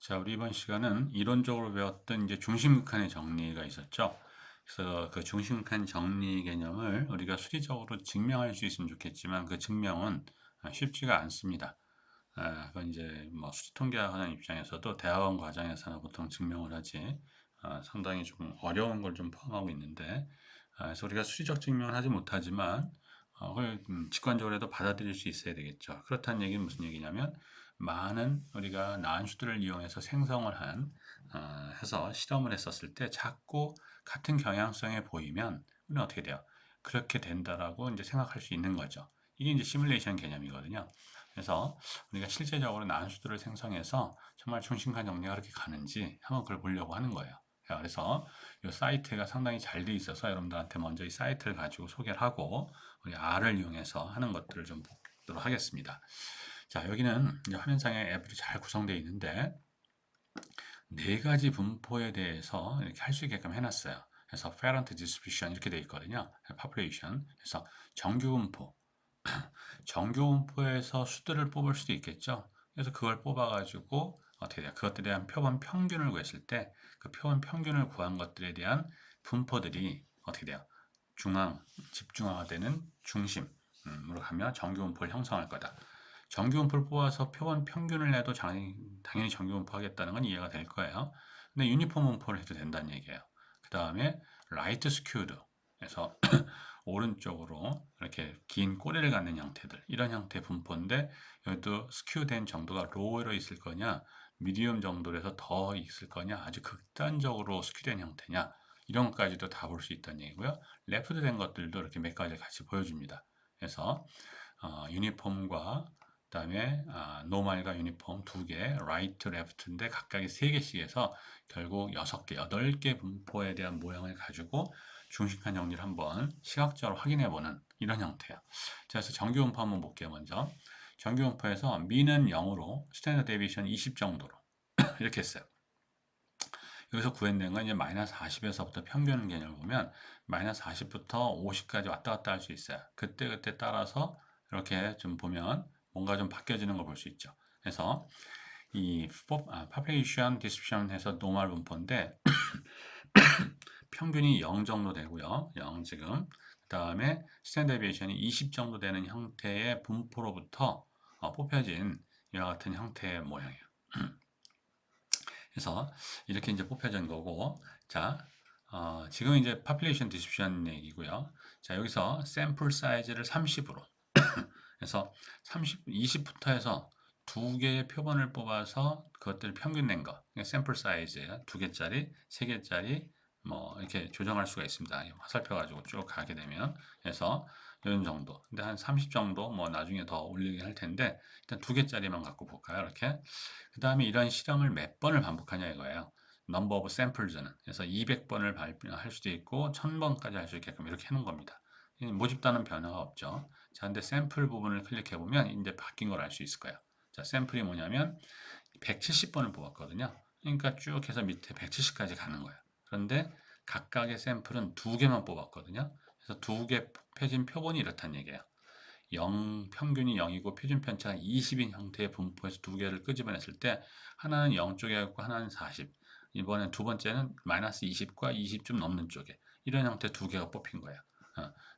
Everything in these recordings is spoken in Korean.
자, 우리 이번 시간은 이론적으로 배웠던 이제 중심극한의 정리가 있었죠. 그래서 그 중심극한 정리 개념을 우리가 수리적으로 증명할 수 있으면 좋겠지만 그 증명은 쉽지가 않습니다. 그건 이제 뭐 수리통계학하는 입장에서도 대학원 과정에서는 보통 증명을 하지 상당히 좀 어려운 걸 좀 포함하고 있는데 그래서 우리가 수리적 증명을 하지 못하지만 그걸 직관적으로도 받아들일 수 있어야 되겠죠. 그렇다는 얘기는 무슨 얘기냐면 많은 우리가 난수들을 이용해서 생성을 해서 실험을 했었을 때 자꾸 같은 경향성에 보이면 우리는 어떻게 돼요? 그렇게 된다라고 이제 생각할 수 있는 거죠. 이게 이제 시뮬레이션 개념이거든요. 그래서 우리가 실제적으로 난수들을 생성해서 정말 중심간 정리가 그렇게 가는지 한번 그걸 보려고 하는 거예요. 그래서 이 사이트가 상당히 잘 돼 있어서 여러분들한테 먼저 이 사이트를 가지고 소개를 하고 우리 R을 이용해서 하는 것들을 좀 보도록 하겠습니다. 자, 여기는 이제 화면상에 앱이 잘 구성되어 있는데 네 가지 분포에 대해서 이렇게 할 수 있게끔 해놨어요. 그래서 parent distribution 이렇게 되어 있거든요. population. 그래서 정규 분포. 정규 분포에서 수들을 뽑을 수도 있겠죠. 그래서 그걸 뽑아가지고 어떻게 돼요? 그것들에 대한 표본 평균을 구했을 때 그 표본 평균을 구한 것들에 대한 분포들이 어떻게 돼요? 집중화되는 중심으로 가면 정규 분포를 형성할 거다. 정규 분포를 뽑아서 표본 평균을 내도 당연히 정규 분포 하겠다는 건 이해가 될 거예요. 근데 유니폼 분포를 해도 된다는 얘기예요. 그 다음에 라이트 스큐드 해서 오른쪽으로 이렇게 긴 꼬리를 갖는 형태들 이런 형태의 분포인데 여기도 스큐된 정도가 로우로 있을 거냐 미디엄 정도로 해서 더 있을 거냐 아주 극단적으로 스큐된 형태냐 이런 것까지도 다 볼 수 있다는 얘기고요. 레프트 된 것들도 이렇게 몇 가지 같이 보여줍니다. 그래서 유니폼과 그다음에 노멀과 유니폼 두 개, 라이트, 레프트인데 각각이 세 개씩 해서 결국 6개, 8개 분포에 대한 모양을 가지고 중심간 정리를 한번 시각적으로 확인해보는 이런 형태야. 자, 그래서 정규 분포 한번 볼게요. 먼저 정규 분포에서 미는 0으로 스탠더드 데비에이션 20 정도로 이렇게 했어요. 여기서 구현된 건 이제 마이너스 40에서부터 평균 개념을 보면 마이너스 40부터 50까지 왔다 갔다 할 수 있어요. 그때 따라서 이렇게 좀 보면 뭔가 좀 바뀌어지는 걸 볼 수 있죠. 그래서 이 population distribution 해서 노멀 분포인데 평균이 0 정도 되고요. 0 지금. 그 다음에 스탠더드 데비에이션이 20 정도 되는 형태의 분포로부터 뽑혀진 이와 같은 형태의 모양이에요. 그래서 이렇게 이제 뽑혀진 거고, 자, 지금 이제 population distribution 얘기고요. 자, 여기서 샘플 사이즈를 30으로. 그래서 20부터 해서 두 개의 표본을 뽑아서 그것들 평균 낸 거. 그러니까 샘플 사이즈 두 개짜리, 세 개짜리 뭐 이렇게 조정할 수가 있습니다. 화살표 가지고 쭉 가게 되면 그래서 이런 정도. 근데 한 30 정도 뭐 나중에 더 올리긴 할 텐데 일단 두 개짜리만 갖고 볼까요? 이렇게. 그 다음에 이런 실험을 몇 번을 반복하냐 이거예요. number of samples는. 그래서 200번을 할 수도 있고 1000번까지 할 수 있게끔 이렇게 해놓은 겁니다. 모집단은 변화가 없죠. 자, 근데 샘플 부분을 클릭해 보면 이제 바뀐 걸 알 수 있을 거예요. 자, 샘플이 뭐냐면 170번을 뽑았거든요. 그러니까 쭉 해서 밑에 170까지 가는 거예요. 그런데 각각의 샘플은 두 개만 뽑았거든요. 그래서 두 개 뽑혀진 표본이 이렇다는 얘기예요. 0, 평균이 0이고 표준 편차가 20인 형태의 분포에서 두 개를 끄집어냈을 때 하나는 0 쪽에 있고 하나는 40. 이번엔 두 번째는 마이너스 20과 20 좀 넘는 쪽에 이런 형태 두 개가 뽑힌 거예요.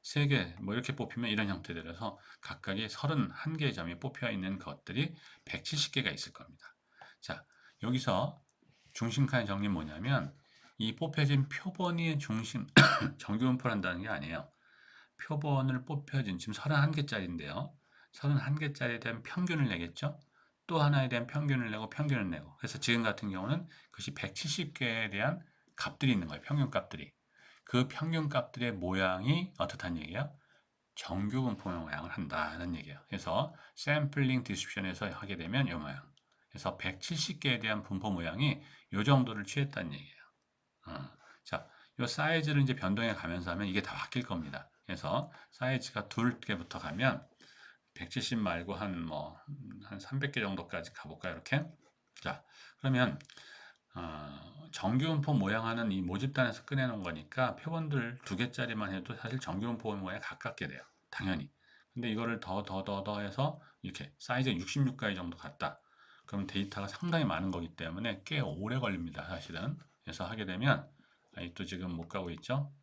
세 개, 뭐 이렇게 뽑히면 이런 형태들에서 각각이 31개의 점이 뽑혀 있는 것들이 170개가 있을 겁니다. 자, 여기서 중심칸의 정리는 뭐냐면 이 뽑혀진 표본이 정규 분포를 한다는 게 아니에요. 표본을 뽑혀진 지금 31개짜리인데요. 31개짜리에 대한 평균을 내겠죠. 또 하나에 대한 평균을 내고 평균을 내고 그래서 지금 같은 경우는 그것이 170개에 대한 값들이 있는 거예요. 평균 값들이. 그 평균 값들의 모양이 어떻다는 얘기예요? 정규 분포 모양을 한다는 얘기예요. 그래서 샘플링 디스트리뷰션에서 하게 되면 이 모양. 그래서 170개에 대한 분포 모양이 이 정도를 취했다는 얘기예요. 자, 이 사이즈를 이제 변동해 가면서 하면 이게 다 바뀔 겁니다. 그래서 사이즈가 2개부터 가면 170 말고 한 300개 정도까지 가볼까요? 이렇게. 자, 그러면 정규분포 모양하는 이 모집단에서 꺼내놓은 거니까 표본들 두 개짜리만 해도 사실 정규분포 모양에 가깝게 돼요. 당연히. 근데 이거를 더 해서 이렇게 사이즈 66가지 정도 갔다. 그럼 데이터가 상당히 많은 거기 때문에 꽤 오래 걸립니다, 사실은. 그래서 하게 되면, 또 지금 못 가고 있죠?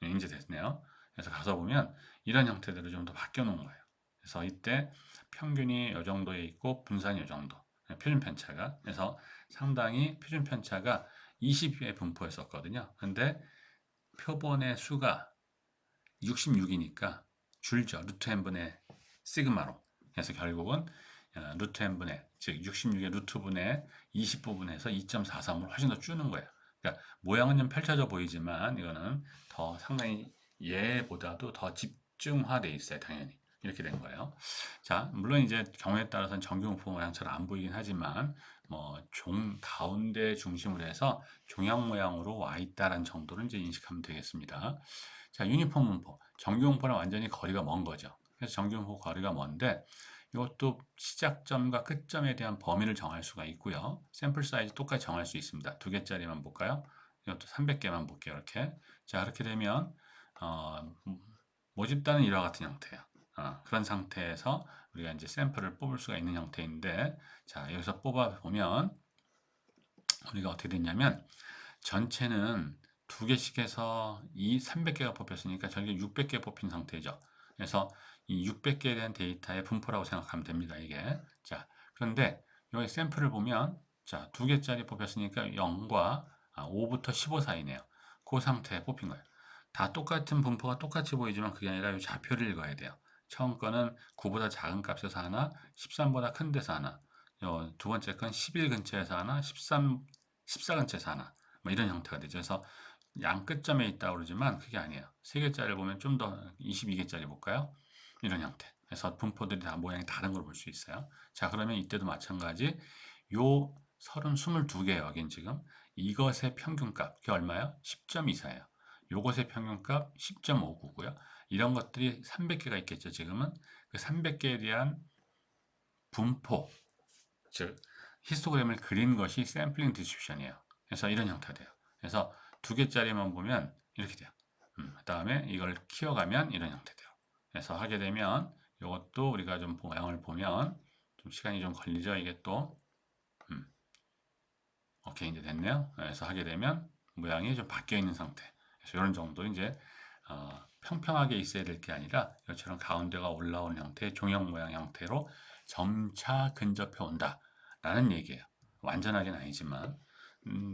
이제 됐네요. 그래서 가서 보면 이런 형태대로 좀 더 바뀌어 놓은 거예요. 그래서 이때 평균이 이 정도에 있고 분산이 이 정도. 표준 편차가. 그래서 상당히 표준 편차가 20의 분포였었거든요. 근데 표본의 수가 66이니까 줄죠. 루트 n분의 시그마로. 그래서 결국은 루트 n분의, 즉 66의 루트분의 20부분에서 2.43으로 훨씬 더 줄는 거예요. 그러니까 모양은 좀 펼쳐져 보이지만 이거는 더 상당히 얘보다도 더 집중화돼 있어요. 당연히. 이렇게 된 거예요. 자, 물론 이제 경우에 따라서는 정규분포 모양처럼 안 보이긴 하지만 가운데 중심으로 해서 종양 모양으로 와 있다는 정도를 이제 인식하면 되겠습니다. 자, 유니폼 분포. 정규 분포랑 완전히 거리가 먼 거죠. 그래서 정규 분포 거리가 먼데 이것도 시작점과 끝점에 대한 범위를 정할 수가 있고요. 샘플 사이즈 똑같이 정할 수 있습니다. 2개짜리만 볼까요? 이것도 300개만 볼게요. 이렇게. 자, 그렇게 되면 모집단은 이와 같은 형태예요. 그런 상태에서 우리가 이제 샘플을 뽑을 수가 있는 형태인데, 자, 여기서 뽑아 보면 우리가 어떻게 됐냐면 전체는 2개씩 해서 이 300개가 뽑혔으니까 저게 600개 뽑힌 상태죠. 그래서 이 600개에 대한 데이터의 분포라고 생각하면 됩니다. 이게. 자, 그런데 여기 샘플을 보면 자, 2개짜리 뽑혔으니까 0과 5부터 15 사이네요. 그 상태에 뽑힌 거예요. 다 똑같은 분포가 똑같이 보이지만 그게 아니라 이 좌표를 읽어야 돼요. 처음 거는 9보다 작은 값에서 하나, 13보다 큰 데서 하나, 두 번째 건 11 근처에서 하나, 14 근처에서 하나, 뭐 이런 형태가 되죠. 그래서 양 끝점에 있다고 그러지만 그게 아니에요. 3개짜리를 보면 좀 더 22개짜리 볼까요? 이런 형태. 그래서 분포들이 다 모양이 다른 걸 볼 수 있어요. 자, 그러면 이때도 마찬가지. 요 22개예요. 여긴 지금. 이것의 평균값, 그게 얼마예요? 10.24예요. 요것의 평균값 10.59고요. 이런 것들이 300개가 있겠죠. 지금은 그 300개에 대한 분포, 즉 히스토그램을 그린 것이 샘플링 디스트리뷰션이에요. 그래서 이런 형태가 돼요. 그래서 2개짜리만 보면 이렇게 돼요. 그 다음에 이걸 키워가면 이런 형태 돼요. 그래서 하게 되면 이것도 우리가 좀 모양을 보면 좀 시간이 좀 걸리죠. 이게 또 오케이 이제 됐네요. 그래서 하게 되면 모양이 좀 바뀌어 있는 상태. 그래서 이런 정도 이제 평평하게 있어야 될 게 아니라 이처럼 가운데가 올라오는 형태의 종형 모양 형태로 점차 근접해 온다라는 얘기예요. 완전하긴 아니지만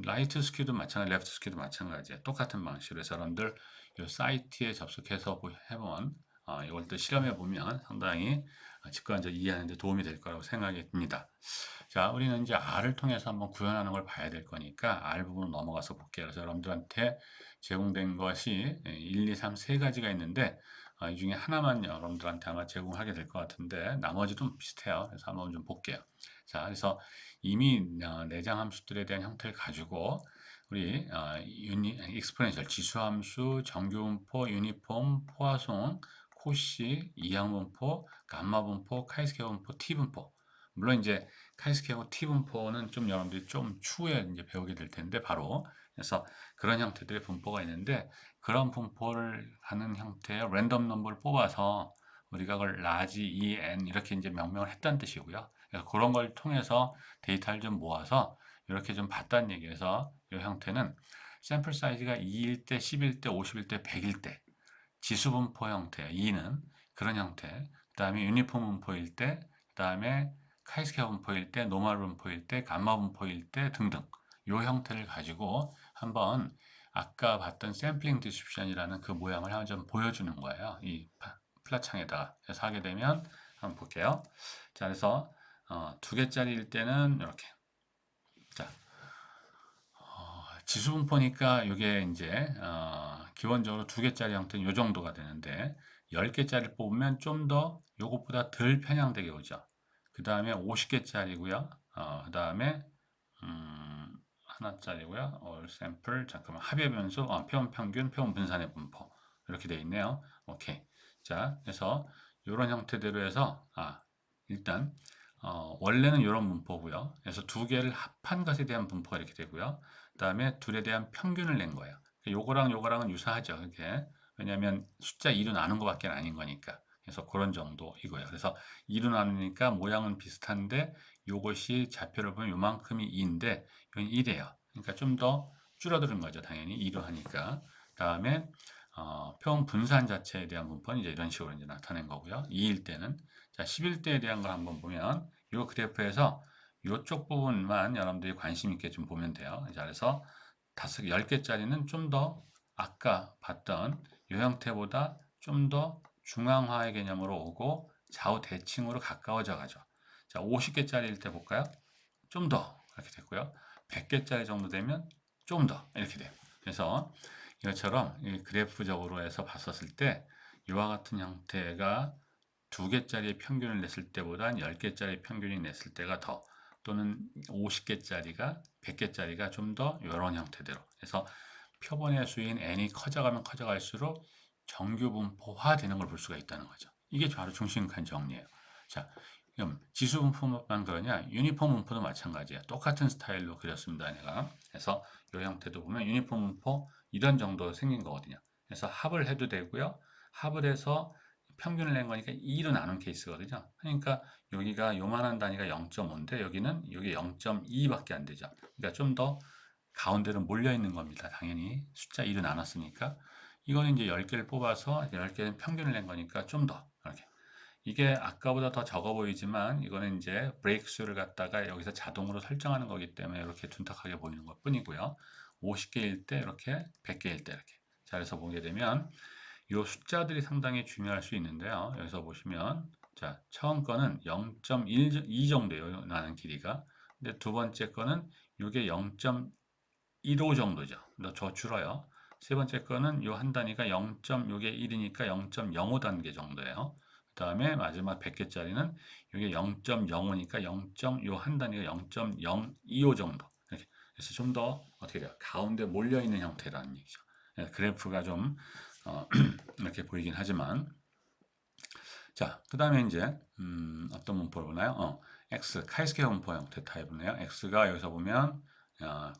라이트 스큐도 마찬가지, 레프트 스큐도 마찬가지예요. 똑같은 방식으로 해서 여러분들 이 사이트에 접속해서 해본 이걸 실험해 보면 상당히 직관적으로 이해하는 데 도움이 될 거라고 생각이 듭니다. 자, 우리는 이제 R을 통해서 한번 구현하는 걸 봐야 될 거니까 R 부분으로 넘어가서 볼게요. 그래서 여러분들한테 제공된 것이 1, 2, 3, 세 가지가 있는데 이 중에 하나만 여러분들한테 아마 제공하게 될 것 같은데 나머지도 비슷해요. 그래서 한번 좀 볼게요. 자, 그래서 이미 내장 함수들에 대한 형태를 가지고 우리 익스포넨셜 지수함수, 정규분포, 유니폼, 포화송, 코시, 이항분포, 감마분포, 카이스케어 분포, T분포. 물론 이제 카이스케어 T분포는 좀 여러분들이 좀 추후에 이제 배우게 될 텐데 바로 그래서 그런 형태들의 분포가 있는데 그런 분포를 하는 형태의 랜덤 넘버를 뽑아서 우리가 그걸 라지, E, N 이렇게 이제 명명을 했다는 뜻이고요. 그래서 그런 걸 통해서 데이터를 좀 모아서 이렇게 좀 봤다는 얘기에서 이 형태는 샘플 사이즈가 2일 때, 10일 때, 50일 때, 100일 때 지수분포 형태, 2는 그런 형태, 그 다음에 유니폼 분포일 때, 그 다음에 카이스케어 분포일 때, 노멀 분포일 때, 감마 분포일 때 등등 이 형태를 가지고 한번 아까 봤던 샘플링 디스트리뷰션이라는 그 모양을 한번 좀 보여주는 거예요. 이 플랫창에다가. 그래서 하게 되면 한번 볼게요. 자, 그래서 2개짜리일 때는 이렇게. 자, 지수분포니까 이게 이제 기본적으로 2개짜리 형태는 이 정도가 되는데 10개짜리 뽑으면 좀 더 이것보다 덜 편향되게 오죠. 그 다음에 50개짜리고요. 그 다음에 하나짜리고요. all sample 잠깐만 합의 변수, 표본 평균, 표본 분산의 분포 이렇게 되어 있네요. 오케이. 자, 그래서 이런 형태대로 해서 일단 원래는 이런 분포고요. 그래서 2개를 합한 것에 대한 분포가 이렇게 되고요. 그 다음에 둘에 대한 평균을 낸 거예요. 요거랑 요거랑은 유사하죠. 이렇게. 왜냐하면 숫자 2로 나눈 것밖에 아닌 거니까. 그래서 그런 정도이고요. 그래서 2로 나누니까 모양은 비슷한데 요것이 좌표를 보면 요만큼이 2인데 이건 1이에요. 그러니까 좀 더 줄어드는 거죠. 당연히 2로 하니까. 다음에 표본 분산 자체에 대한 분포는 이제 이런 식으로 이제 나타낸 거고요. 2일 때는 자 11대에 대한 걸 한번 보면 요 그래프에서 요쪽 부분만 여러분들이 관심 있게 좀 보면 돼요. 자, 그래서 10개짜리는 좀 더 아까 봤던 요 형태보다 좀 더 중앙화의 개념으로 오고 좌우 대칭으로 가까워져 가죠. 자, 50개짜리일 때 볼까요? 좀 더 이렇게 됐고요. 100개짜리 정도 되면 좀 더 이렇게 돼요. 그래서 이것처럼 그래프적으로 해서 봤었을 때 이와 같은 형태가 2개짜리의 평균을 냈을 때보다 10개짜리 평균이 냈을 때가 더 또는 50개짜리가 100개짜리가 좀 더 이런 형태대로 그래서 표본의 수인 n이 커져가면 커져갈수록 정규 분포화 되는 걸 볼 수가 있다는 거죠. 이게 바로 중심간 정리예요. 자, 그럼 지수 분포만 그러냐? 유니폼 분포도 마찬가지야. 똑같은 스타일로 그렸습니다. 내가. 그래서 이 형태도 보면 유니폼 분포 이런 정도 생긴 거거든요. 그래서 합을 해도 되고요. 합을 해서 평균을 낸 거니까 2로 나눈 케이스거든요. 그러니까 여기가 요만한 단위가 0.5인데 여기는 여기 0.2밖에 안 되죠. 그러니까 좀 더 가운데로 몰려 있는 겁니다. 당연히 숫자 2로 나눴으니까 이거는 이제 10개를 뽑아서 10개는 평균을 낸 거니까 좀 더 이렇게 이게 아까보다 더 적어 보이지만 이거는 이제 브레이크 수를 갖다가 여기서 자동으로 설정하는 거기 때문에 이렇게 둔탁하게 보이는 것 뿐이고요. 50개일 때 이렇게 100개일 때 이렇게 자 그래서 보게 되면 이 숫자들이 상당히 중요할 수 있는데요. 여기서 보시면 자 처음 거는 0.12 정도예요. 나는 길이가. 근데 두 번째 거는 이게 0.15 정도죠. 더 줄어요. 세 번째 거는 요 한 단위가 0. 요게 1이니까 0.05 단계 정도예요. 그 다음에 마지막 100개짜리는 이게 0.05니까 0. 요 한 단위가 0.025 정도. 이렇게. 그래서 좀 더 어떻게 돼요? 가운데 몰려 있는 형태라는 얘기죠. 그래프가 좀 이렇게 보이긴 하지만 자, 그 다음에 이제 어떤 문법을 보나요? X, 카이스케어 문법 형태 타입이네요. X가 여기서 보면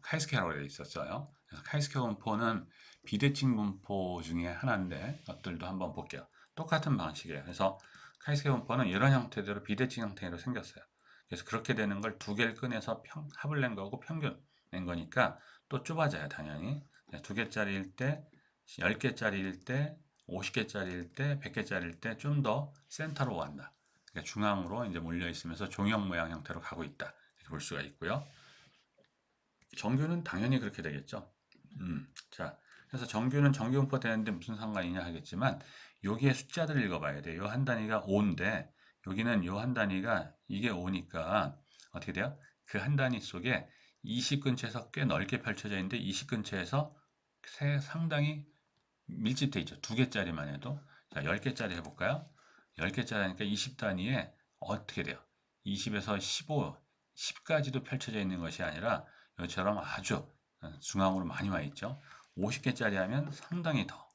카이스케어라고 되어 있었어요. 그래서 카이스케어 문법은 비대칭 문법 중에 하나인데 것들도 한번 볼게요. 똑같은 방식이에요. 그래서 카이스케어 문법은 이런 형태대로 비대칭 형태로 생겼어요. 그래서 그렇게 되는 걸 두 개를 꺼내서 합을 낸 거고 평균 낸 거니까 또 좁아져요, 당연히. 두 개짜리일 때, 10개짜리일 때, 50개짜리일 때, 100개짜리일 때 좀 더 센터로 간다. 그러니까 중앙으로 이제 몰려 있으면서 종형 모양 형태로 가고 있다. 이렇게 볼 수가 있고요. 정규는 당연히 그렇게 되겠죠. 자, 그래서 정규는 정규분포 되는데 무슨 상관이냐 하겠지만 여기에 숫자들을 읽어봐야 돼요. 요 한 단위가 5인데 여기는 요 한 단위가 이게 5니까 어떻게 돼요? 그 한 단위 속에 20 근처에서 꽤 넓게 펼쳐져 있는데 20 근처에서 상당히 밀집돼 있죠. 2개짜리만 해도. 자, 10개짜리 해볼까요? 10개짜리 하니까 20 단위에 어떻게 돼요? 20에서 15, 10까지도 펼쳐져 있는 것이 아니라 이처럼 아주 중앙으로 많이 와 있죠. 50개짜리 하면 상당히 더,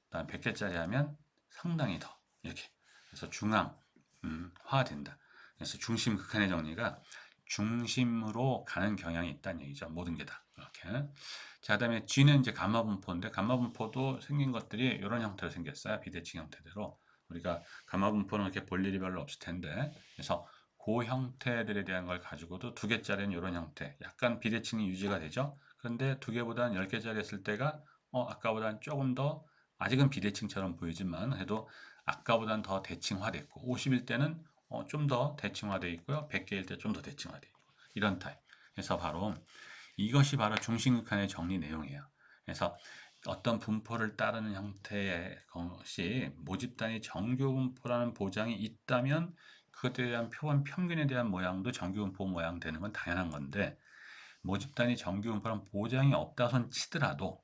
그다음 100개짜리 하면 상당히 더 이렇게. 그래서 중앙화된다. 그래서 중심 극한의 정리가 중심으로 가는 경향이 있다는 얘기죠. 모든 게 다. 이렇게. 자, 그다음에 G는 이제 감마 분포인데 감마 분포도 생긴 것들이 이런 형태로 생겼어요. 비대칭 형태대로. 우리가 감마 분포는 이렇게 볼 일이 별로 없을 텐데. 그래서 그 형태들에 대한 걸 가지고도 2개짜리는 이런 형태. 약간 비대칭이 유지가 되죠. 그런데 2개보다는 10개짜리 했을 때가 아까보다는 조금 더 아직은 비대칭처럼 보이지만 해도 아까보다는 더 대칭화됐고 50일 때는 좀 더 대칭화되어 있고요. 100개일 때 좀 더 대칭화되어 있고 이런 타입. 그래서 바로 이것이 바로 중심극한의 정리 내용이에요. 그래서 어떤 분포를 따르는 형태의 것이 모집단위 정규 분포라는 보장이 있다면 그것에 대한 표본 평균에 대한 모양도 정규 분포 모양 되는 건 당연한 건데 모집단위 정규 분포란 보장이 없다손 치더라도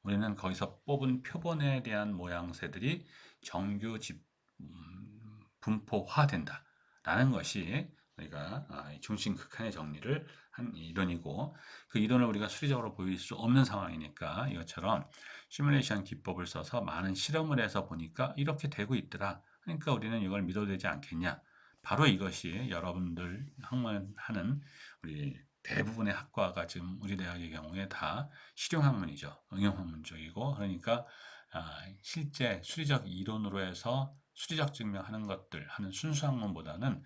우리는 거기서 뽑은 표본에 대한 모양새들이 정규 분포화된다라는 것이 우리가 중심 극한의 정리를 한 이론이고 그 이론을 우리가 수리적으로 보일 수 없는 상황이니까 이것처럼 시뮬레이션 기법을 써서 많은 실험을 해서 보니까 이렇게 되고 있더라. 그러니까 우리는 이걸 믿어도 되지 않겠냐. 바로 이것이 여러분들 학문하는 우리 대부분의 학과가 지금 우리 대학의 경우에 다 실용학문이죠. 응용학문 쪽이고 그러니까 실제 수리적 이론으로 해서 수리적 증명하는 것들 하는 순수 학문보다는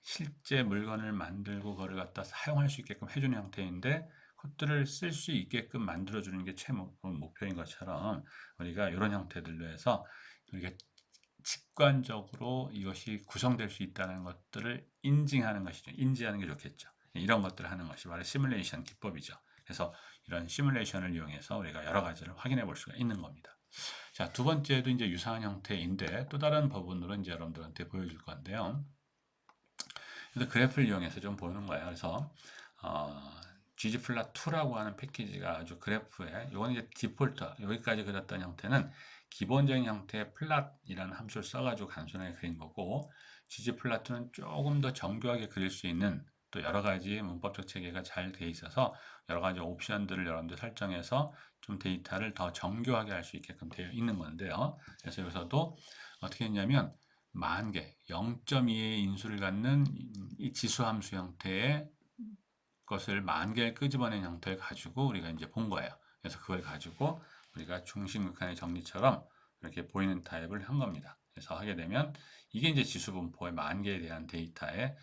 실제 물건을 만들고 그거를 갖다 사용할 수 있게끔 해주는 형태인데 그것들을 쓸 수 있게끔 만들어 주는 게 목표인 것처럼 우리가 이런 형태들로 해서 우리가 직관적으로 이것이 구성될 수 있다는 것들을 인증하는 것이죠. 인지하는 게 좋겠죠. 이런 것들을 하는 것이 바로 시뮬레이션 기법이죠. 그래서 이런 시뮬레이션을 이용해서 우리가 여러 가지를 확인해 볼 수가 있는 겁니다. 자, 두 번째도 이제 유사한 형태인데 또 다른 부분으로 이제 여러분들한테 보여줄 건데요. 그래서 그래프를 이용해서 좀 보는 거예요. 그래서 ggplot2라고 하는 패키지가 아주 그래프에 이건 이제 디폴트 여기까지 그렸던 형태는 기본적인 형태의 플랫이라는 함수를 써가지고 단순하게 그린 거고 ggplot는 조금 더 정교하게 그릴 수 있는 또 여러 가지 문법적 체계가 잘 돼 있어서 여러 가지 옵션들을 여러분들 설정해서 좀 데이터를 더 정교하게 할 수 있게끔 되어 있는 건데요. 그래서 여기서도 어떻게 했냐면 10,000개, 0.2의 인수를 갖는 이 지수함수 형태의 것을 10,000개를 끄집어낸 형태를 가지고 우리가 이제 본 거예요. 그래서 그걸 가지고 우리가 중심극한의 정리처럼 이렇게 보이는 타입을 한 겁니다. 그래서 하게 되면 이게 이제 지수 분포의 10,000개에 대한 데이터의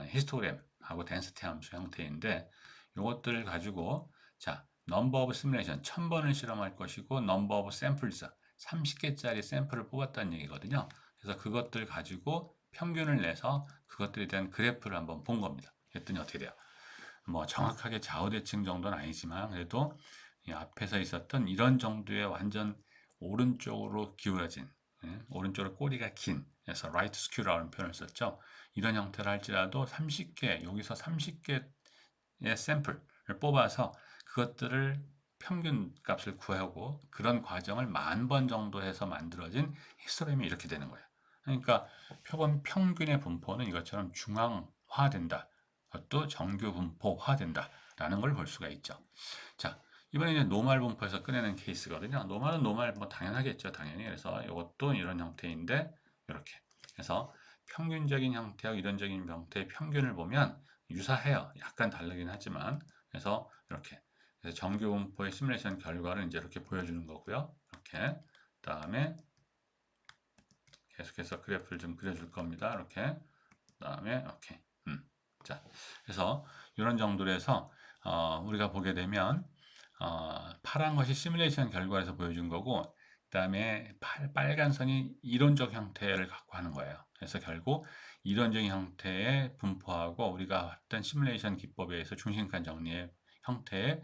히스토그램하고 덴시티 함수 형태인데 이것들을 가지고 자, 넘버 오브 시뮬레이션 1000번을 실험할 것이고 넘버 오브 샘플스 30개짜리 샘플을 뽑았다는 얘기거든요. 그래서 그것들 가지고 평균을 내서 그것들에 대한 그래프를 한번 본 겁니다. 그랬더니 어떻게 돼요? 뭐 정확하게 좌우대칭 정도는 아니지만 그래도 이 앞에서 있었던 이런 정도의 완전 오른쪽으로 기울어진 오른쪽으로 꼬리가 긴 그래서 right skew라는 표현을 썼죠. 이런 형태를 할지라도 30개 여기서 30개의 샘플을 뽑아서 그것들을 평균 값을 구하고 그런 과정을 10,000번 정도 해서 만들어진 히스토그램이 이렇게 되는 거예요. 그러니까 표본 평균의 분포는 이것처럼 중앙화된다. 그것도 정규 분포화된다. 라는 걸 볼 수가 있죠. 자, 이번에 이제 노말 분포에서 꺼내는 케이스거든요. 노말은 노말 뭐 당연하겠죠. 당연히. 그래서 이것도 이런 형태인데 이렇게. 그래서 평균적인 형태와 이론적인 형태의 평균을 보면 유사해요. 약간 다르긴 하지만. 그래서 이렇게. 그래서 정규 분포의 시뮬레이션 결과를 이제 이렇게 보여주는 거고요. 이렇게. 그다음에 계속해서 그래프를 좀 그려줄 겁니다. 이렇게. 그다음에 이렇게. 자, 그래서 이런 정도로 해서 우리가 보게 되면 파란 것이 시뮬레이션 결과에서 보여준 거고 그 다음에 빨간 선이 이론적 형태를 갖고 하는 거예요. 그래서 결국 이론적인 형태의 분포하고 우리가 봤던 시뮬레이션 기법에 의해서 중심간 정리의 형태를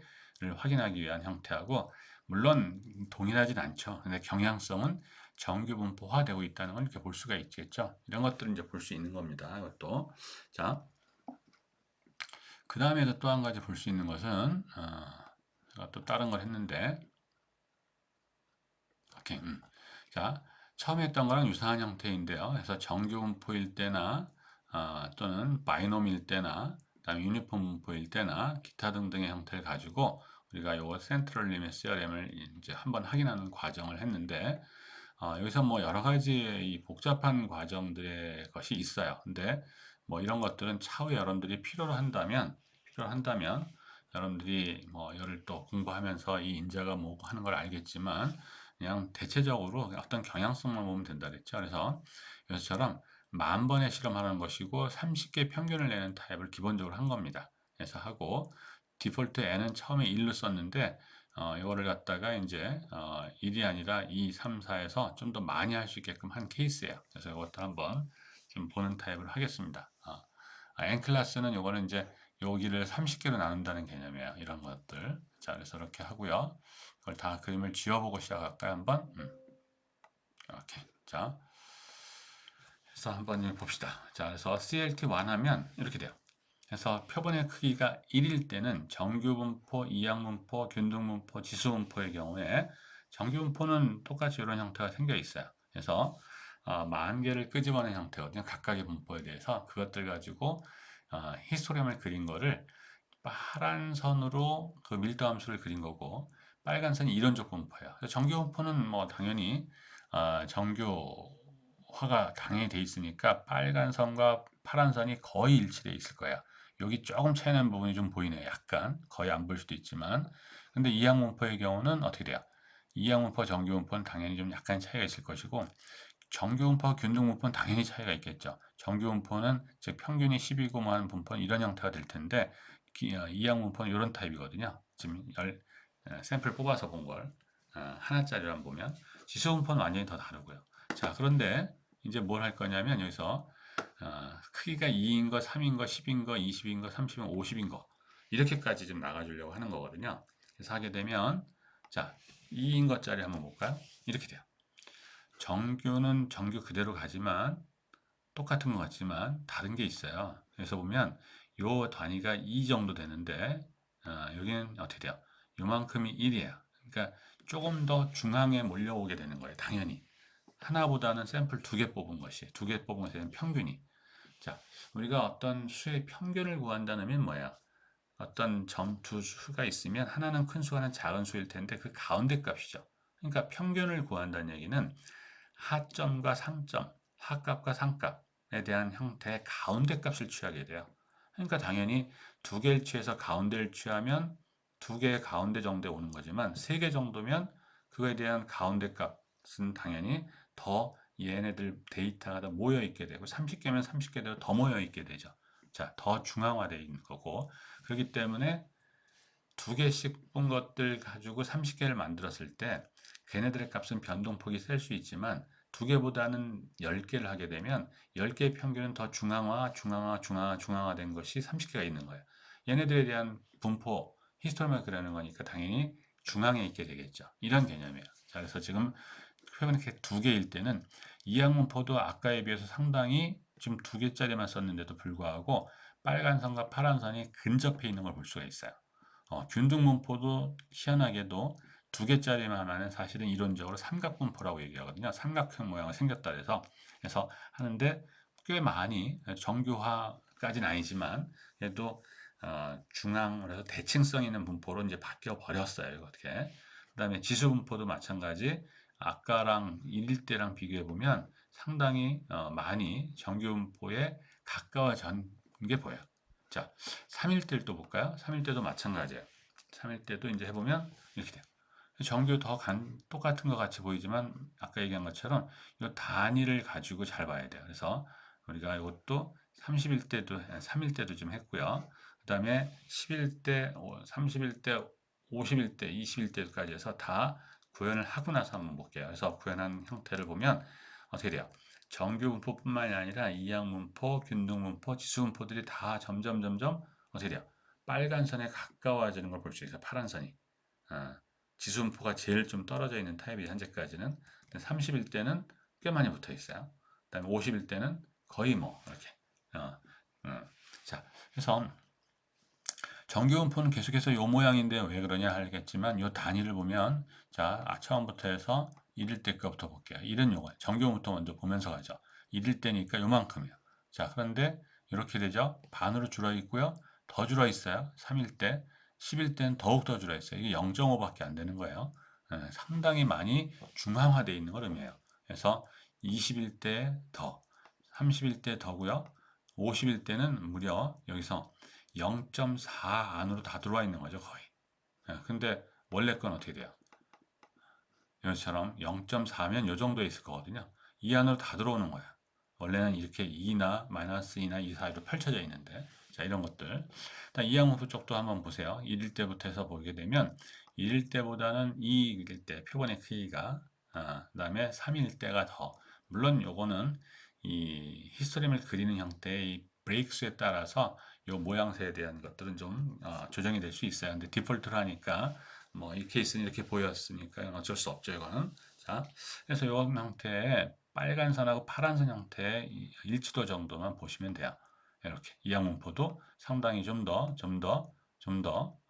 확인하기 위한 형태하고 물론 동일하진 않죠. 근데 경향성은 정규 분포화되고 있다는 걸 이렇게 볼 수가 있겠죠. 이런 것들을 이제 볼 수 있는 겁니다. 이것도. 자, 그 다음에도 또 한 가지 볼 수 있는 것은 제가 또 다른 걸 했는데 오케이, 자, 처음에 했던 거랑 유사한 형태인데요. 그래서 정규 분포일 때나 또는 바이놈일 때나 그다음에 유니폼 분포일 때나 기타 등등의 형태를 가지고 우리가 요 센트럴 리밋 시어렘을 이제 한번 확인하는 과정을 했는데 여기서 뭐 여러 가지 이 복잡한 과정들의 것이 있어요. 근데 뭐 이런 것들은 차후 여러분들이 필요로 한다면 여러분들이 뭐 이를 또 공부하면서 이 인자가 뭐고 하는 걸 알겠지만 그냥 대체적으로 어떤 경향성만 보면 된다 그랬죠. 그래서 이것처럼 10,000번의 실험하는 것이고 30개 평균을 내는 타입을 기본적으로 한 겁니다. 그래서 하고 디폴트 n은 처음에 1로 썼는데 이거를 갖다가 이제 1이 아니라 2, 3, 4에서 좀 더 많이 할 수 있게끔 한 케이스예요. 그래서 이것도 한번 좀 보는 타입을 하겠습니다. n 클래스는 이거는 이제 여기를 30개로 나눈다는 개념이에요. 이런 것들. 자, 그래서 이렇게 하고요. 이걸 다 그림을 지워보고 시작할까요? 한번. 이렇게. 자, 그래서 한번 봅시다. 자, 그래서 CLT1 하면 이렇게 돼요. 그래서 표본의 크기가 1일 때는 정규분포, 이항분포, 균등분포, 지수분포의 경우에 정규분포는 똑같이 이런 형태가 생겨 있어요. 그래서 10,000개를 끄집어낸 형태거든요. 각각의 분포에 대해서 그것들 가지고 히스토그램을 그린 거를 파란 선으로 그 밀도 함수를 그린 거고 빨간 선이 이론적 분포예요. 정규분포는 뭐 당연히 정규화가 당연히 돼 있으니까 빨간 선과 파란 선이 거의 일치돼 있을 거예요. 여기 조금 차이 나는 부분이 좀 보이네요. 약간 거의 안 보일 수도 있지만 근데 이항분포의 경우는 어떻게 돼요? 이항분포, 정규분포는 당연히 좀 약간 차이가 있을 것이고 정규분포와 균등분포는 당연히 차이가 있겠죠. 정규분포는 즉 평균이 10이고 뭐 하는 분포는 이런 형태가 될 텐데 이항분포는 이런 타입이거든요. 지금 샘플 뽑아서 본 걸 하나짜리만 보면 지수분포는 완전히 더 다르고요. 자, 그런데 이제 뭘 할 거냐면 여기서 크기가 2인 거, 3인 거, 10인 거, 20인 거, 30인 거, 50인 거 이렇게까지 좀 나가주려고 하는 거거든요. 그래서 하게 되면 자, 2인 거짜리 한번 볼까요? 이렇게 돼요. 정규는 정규 그대로 가지만 똑같은 것 같지만 다른 게 있어요. 그래서 보면 요 단위가 2 정도 되는데 여기는 어떻게 돼요? 요만큼이 1이에요. 그러니까 조금 더 중앙에 몰려오게 되는 거예요. 당연히. 하나보다는 샘플 2개 뽑은 것이 2개 뽑은 것에 대한 평균이. 자, 우리가 어떤 수의 평균을 구한다는 의미는 뭐야? 어떤 두 수가 있으면 하나는 큰 수, 하나는 작은 수일 텐데 그 가운데 값이죠. 그러니까 평균을 구한다는 얘기는 하점과 상점, 하값과 상값에 대한 형태의 가운데 값을 취하게 돼요. 그러니까 당연히 2개를 취해서 가운데를 취하면 2개의 가운데 정도에 오는 거지만 3개 정도면 그거에 대한 가운데 값은 당연히 더 얘네들 데이터가 더 모여 있게 되고 30개면 30개대로 더 모여 있게 되죠. 자, 더 중앙화되어 있는 거고 그렇기 때문에 2개씩 본 것들 가지고 30개를 만들었을 때 걔네들의 값은 변동폭이 셀 수 있지만 2개보다는 10개를 하게 되면 10개의 평균은 더 중앙화된 것이 30개가 있는 거예요. 얘네들에 대한 분포, 히스토그램을 그리는 거니까 당연히 중앙에 있게 되겠죠. 이런 개념이에요. 자, 그래서 지금 표현이 이렇게 2개일 때는 이항분포도 아까에 비해서 상당히 지금 2개짜리만 썼는데도 불구하고 빨간 선과 파란 선이 근접해 있는 걸 볼 수가 있어요. 균등분포도 희한하게도 2개짜리만 하면 사실은 이론적으로 삼각분포라고 얘기하거든요. 삼각형 모양이 생겼다 그래서 하는데 꽤 많이 정교화까지는 아니지만 그래도 중앙으로 해서 대칭성 있는 분포로 이제 바뀌어 버렸어요. 어떻게? 그다음에 지수분포도 마찬가지. 아까랑 1일 때랑 비교해 보면 상당히 많이 정규분포에 가까워진 게 보여요. 자, 3일 때를 또 볼까요? 3일 때도 마찬가지예요. 3일 때도 이제 해보면 이렇게 돼요. 정규 똑같은 것 같이 보이지만 아까 얘기한 것처럼 이 단위를 가지고 잘 봐야 돼요. 그래서 우리가 이것도 30일 때도 3일 때도 좀 했고요. 그 다음에 10일 때, 30일 때, 50일 때, 20일 때까지 해서 다 구현을 하고 나서 한번 볼게요. 그래서 구현한 형태를 보면 어떻게 돼요? 정규분포뿐만이 아니라 이항분포, 균등분포, 지수분포들이 다 점점 어떻게 돼요? 빨간 선에 가까워지는 걸 볼 수 있어요. 파란 선이. 지수분포가 제일 좀 떨어져 있는 타입이 현재까지는 30일 때는 꽤 많이 붙어 있어요. 그다음에 50일 때는 거의 뭐 이렇게. 자, 그래서 정규분포는 계속해서 요 모양인데 왜 그러냐 하겠지만 요 단위를 보면 자, 처음부터 해서 1일 때 거부터 볼게요. 1은 요거. 정규분포 먼저 보면서 가죠. 1일 때니까 요만큼이요. 자, 그런데 이렇게 되죠. 반으로 줄어 있고요. 더 줄어 있어요. 3일 때. 10일 때는 더욱 더 줄어 있어요. 이게 0.5밖에 안 되는 거예요. 상당히 많이 중앙화되어 있는 걸 의미해요. 그래서 20일 때 더, 30일 때 더고요. 50일 때는 무려 여기서 0.4 안으로 다 들어와 있는 거죠, 거의. 근데 원래 건 어떻게 돼요? 이것처럼 0.4면 이 정도에 있을 거거든요. 이 안으로 다 들어오는 거야. 원래는 이렇게 2나 마이너스 2나 2 사이로 펼쳐져 있는데 자 이런 것들 일단 이항분포 쪽도 한번 보세요. 1일 때부터 해서 보게 되면 1일 때보다는 2일 때 표본의 크기가 그 다음에 3일 때가 더 물론 요거는 이 히스토그램을 그리는 형태의 이 브레이크수에 따라서 요 모양새에 대한 것들은 좀 조정이 될 수 있어요. 근데 디폴트로 하니까 뭐 이 케이스는 이렇게 보였으니까 어쩔 수 없죠 이거는. 자 그래서 요 형태의 빨간 선하고 파란 선 형태의 일치도 정도만 보시면 돼요. 이렇게 이항분포도 상당히 좀 더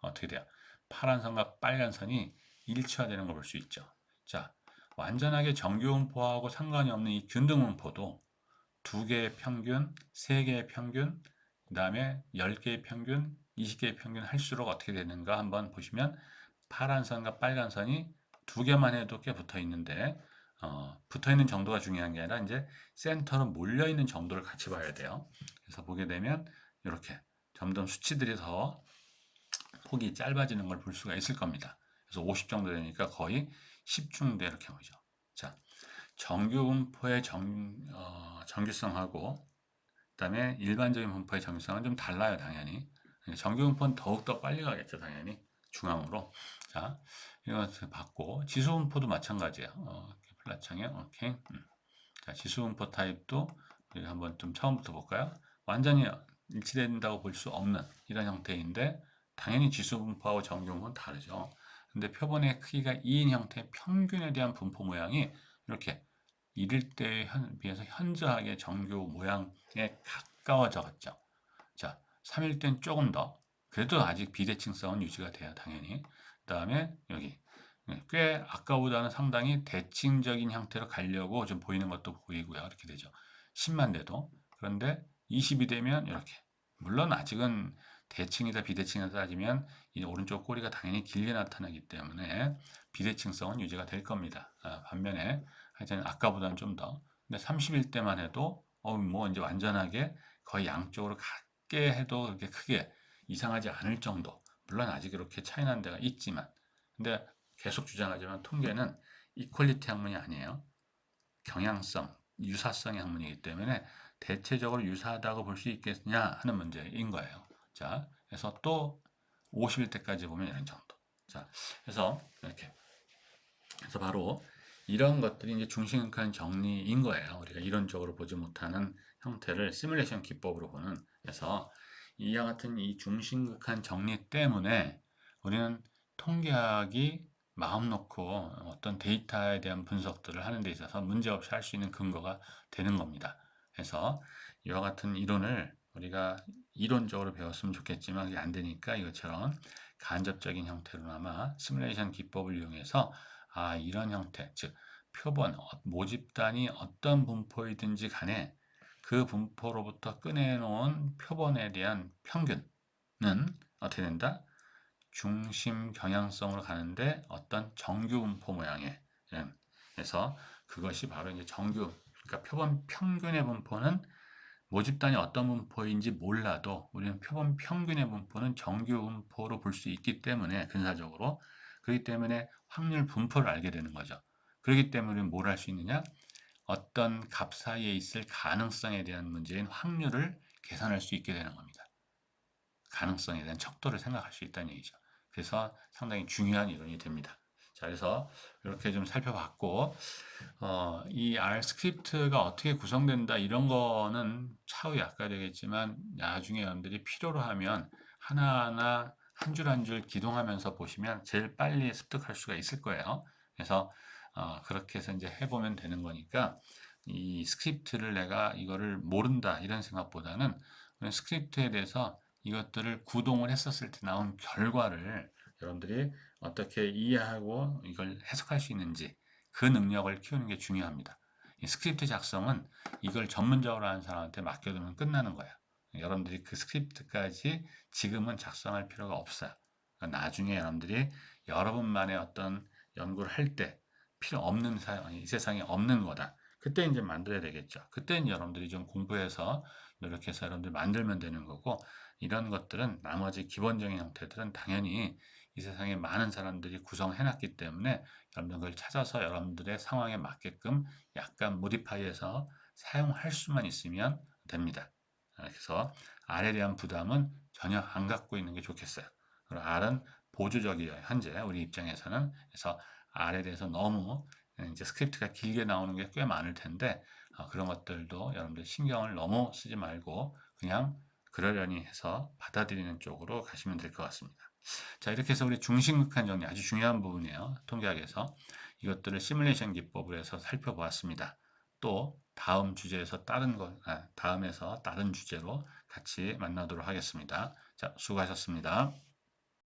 어떻게 돼요? 파란 선과 빨간 선이 일치화되는 걸 볼 수 있죠. 자, 완전하게 정규분포하고 상관이 없는 이 균등분포도 2개의 평균, 3개의 평균, 그 다음에 10개의 평균, 20개의 평균 할수록 어떻게 되는가 한번 보시면 파란 선과 빨간 선이 2개만 해도 꽤 붙어 있는데 붙어 있는 정도가 중요한 게 아니라 이제 센터로 몰려 있는 정도를 같이 봐야 돼요. 그래서 보게 되면 이렇게 점점 수치들이 더 폭이 짧아지는 걸 볼 수가 있을 겁니다. 그래서 50 정도 되니까 거의 10중대 이렇게 보죠. 자, 정규 분포의 정규성하고 그다음에 일반적인 분포의 정규성은 좀 달라요, 당연히. 정규 분포는 더욱더 빨리 가겠죠, 당연히. 중앙으로. 자, 이것을 받고 지수 분포도 마찬가지예요. 플랫창에 오케이. 자, 지수 분포 타입도 우리가 한번 좀 처음부터 볼까요? 완전히 일치된다고 볼 수 없는 이런 형태인데 당연히 지수 분포하고 정규 분포는 다르죠. 근데 표본의 크기가 2인 형태의 평균에 대한 분포 모양이 이렇게 1일 때에 비해서 현저하게 정규 모양에 가까워졌죠. 자, 3일 땐 조금 더 그래도 아직 비대칭성은 유지가 돼요, 당연히. 그 다음에 여기 꽤 아까보다는 상당히 대칭적인 형태로 가려고 좀 보이는 것도 보이고요. 이렇게 되죠. 10만 돼도. 그런데 20이 되면 이렇게. 물론 아직은 대칭이다 비대칭이다 따지면 이 오른쪽 꼬리가 당연히 길게 나타나기 때문에 비대칭성은 유지가 될 겁니다. 반면에 하여튼 아까보다는 좀 더. 근데 30일 때만 해도 뭐 이제 완전하게 거의 양쪽으로 같게 해도 그렇게 크게 이상하지 않을 정도. 물론 아직 이렇게 차이 나는 데가 있지만. 근데 계속 주장하지만 통계는 이퀄리티 학문이 아니에요. 경향성, 유사성의 학문이기 때문에 대체적으로 유사하다고 볼 수 있겠냐 하는 문제인 거예요. 자, 그래서 또 50일 때까지 보면 이런 정도. 자, 그래서 이렇게. 그래서 바로 이런 것들이 이제 중심극한 정리인 거예요. 우리가 이론적으로 보지 못하는 형태를 시뮬레이션 기법으로 보는. 그래서 이와 같은 이 중심극한 정리 때문에 우리는 통계학이 마음 놓고 어떤 데이터에 대한 분석들을 하는 데 있어서 문제없이 할 수 있는 근거가 되는 겁니다. 그래서 이와 같은 이론을 우리가 이론적으로 배웠으면 좋겠지만 그게 안 되니까 이것처럼 간접적인 형태로나마 시뮬레이션 기법을 이용해서 이런 형태, 즉 표본, 모집단이 어떤 분포이든지 간에 그 분포로부터 꺼내놓은 표본에 대한 평균은 어떻게 된다? 중심 경향성으로 가는데 어떤 정규 분포 모양의 그래서 그것이 바로 이제 정규, 그러니까 표본 평균의 분포는 모집단이 어떤 분포인지 몰라도 우리는 표본 평균의 분포는 정규 분포로 볼 수 있기 때문에 근사적으로 그렇기 때문에 확률 분포를 알게 되는 거죠. 그렇기 때문에 우리는 뭘 할 수 있느냐? 어떤 값 사이에 있을 가능성에 대한 문제인 확률을 계산할 수 있게 되는 겁니다. 가능성에 대한 척도를 생각할 수 있다는 얘기죠. 그래서 상당히 중요한 이론이 됩니다. 자, 그래서 이렇게 좀 살펴봤고, 이 R 스크립트가 어떻게 구성된다 이런 거는 차후 약화 되겠지만 나중에 여러분들이 필요로 하면 하나하나 한 줄 한 줄 기동하면서 보시면 제일 빨리 습득할 수가 있을 거예요. 그래서 그렇게 해서 이제 해보면 되는 거니까 이 스크립트를 내가 이거를 모른다 이런 생각보다는 스크립트에 대해서 이것들을 구동을 했었을 때 나온 결과를 여러분들이 어떻게 이해하고 이걸 해석할 수 있는지 그 능력을 키우는 게 중요합니다. 이 스크립트 작성은 이걸 전문적으로 하는 사람한테 맡겨두면 끝나는 거예요. 여러분들이 그 스크립트까지 지금은 작성할 필요가 없어요. 그러니까 나중에 여러분들이 여러분만의 어떤 연구를 할 때 필요 없는 이 세상에 없는 거다. 그때 이제 만들어야 되겠죠. 그때는 여러분들이 좀 공부해서 노력해서 여러분들 만들면 되는 거고 이런 것들은 나머지 기본적인 형태들은 당연히 이 세상에 많은 사람들이 구성해놨기 때문에 여러분들 그걸 찾아서 여러분들의 상황에 맞게끔 약간 모디파이해서 사용할 수만 있으면 됩니다. 그래서 R에 대한 부담은 전혀 안 갖고 있는 게 좋겠어요. 그리고 R은 보조적이에요. 현재 우리 입장에서는. 그래서 R에 대해서 너무 이제 스크립트가 길게 나오는 게 꽤 많을 텐데 그런 것들도 여러분들 신경을 너무 쓰지 말고 그냥 그러려니 해서 받아들이는 쪽으로 가시면 될 것 같습니다. 자, 이렇게 해서 우리 중심극한 정리 아주 중요한 부분이에요. 통계학에서 이것들을 시뮬레이션 기법을 해서 살펴보았습니다. 또 다음 주제에서 다음에서 다른 주제로 같이 만나도록 하겠습니다. 자, 수고하셨습니다.